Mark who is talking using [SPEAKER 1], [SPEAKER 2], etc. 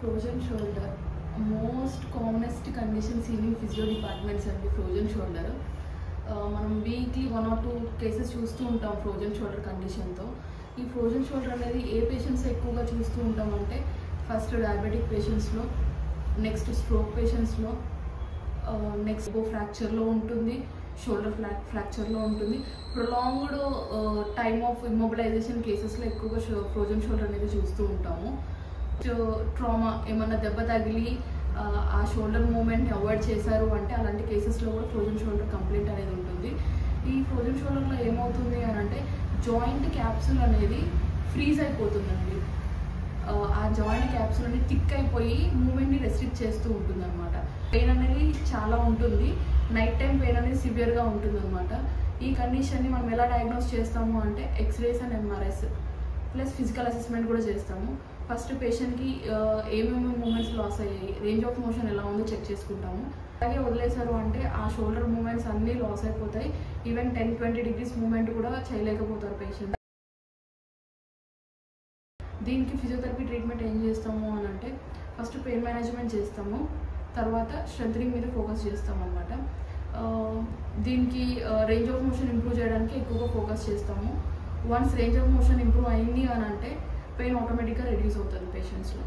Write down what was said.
[SPEAKER 1] Frozen shoulder, most commonest condition seen in physio departments and the frozen shoulder. మనం weekly 1 or 2 cases చూస్తూ ఉంటాం frozen shoulder కండిషన్తో. ఈ frozen shoulder అనేది ఏ patients ఎక్కువగా చూస్తూ ఉంటాం అంటే ఫస్ట్ డయాబెటిక్ పేషెంట్స్లో, నెక్స్ట్ స్ట్రోక్ పేషెంట్స్లో, నెక్స్ట్ ఫ్రాక్చర్లో ఉంటుంది, షోల్డర్ ఫ్రాక్చర్లో ఉంటుంది. ప్రొలాంగ్డ్ టైమ్ ఆఫ్ ఇమ్మొబిలైజేషన్ కేసెస్లో ఎక్కువగా ఫ్రోజన్ షోల్డర్ అనేది చూస్తూ ఉంటాము. ట్రామా ఏమన్నా దెబ్బ తగిలి ఆ షోల్డర్ మూమెంట్ని అవాయిడ్ చేశారు అంటే అలాంటి కేసెస్లో కూడా ఫ్రోజన్ షోల్డర్ కంప్లైంట్ అనేది ఉంటుంది. ఈ ఫ్రోజన్ షోల్డర్లో ఏమవుతుంది అని అంటే జాయింట్ క్యాప్సూల్ అనేది ఫ్రీజ్ అయిపోతుందండి. ఆ జాయింట్ క్యాప్సూల్ అనేది థిక్ అయిపోయి మూమెంట్ని రెస్ట్రిక్ట్ చేస్తూ ఉంటుంది అనమాట. పెయిన్ అనేది చాలా ఉంటుంది, నైట్ టైం పెయిన్ అనేది సివియర్గా ఉంటుంది అనమాట. ఈ కండిషన్ని మనం ఎలా డయాగ్నోస్ చేస్తాము అంటే X rays and MRIs plus physical assessment కూడా చేస్తాము. ఫస్ట్ పేషెంట్కి ఏమేమి మూమెంట్స్ లాస్ అయ్యాయి, రేంజ్ ఆఫ్ మోషన్ ఎలా ఉందో చెక్ చేసుకుంటాము. అలాగే వదిలేశారు అంటే ఆ షోల్డర్ మూమెంట్స్ అన్నీ లాస్ అయిపోతాయి. ఈవెన్ 10-20 degrees మూమెంట్ కూడా చేయలేకపోతారు పేషెంట్. దీనికి ఫిజియోథెరపీ ట్రీట్మెంట్ ఏం చేస్తాము అని అంటే ఫస్ట్ పెయిన్ మేనేజ్మెంట్ చేస్తాము, తర్వాత స్ట్రెంథనింగ్ మీద ఫోకస్ చేస్తాము అనమాట. దీనికి రేంజ్ ఆఫ్ మోషన్ ఇంప్రూవ్ చేయడానికి ఎక్కువగా ఫోకస్ చేస్తాము. Once range of motion improve అయింది అని అంటే పెయిన్ ఆటోమేటిక్గా రెడ్యూస్ అవుతుంది పేషెంట్స్లో.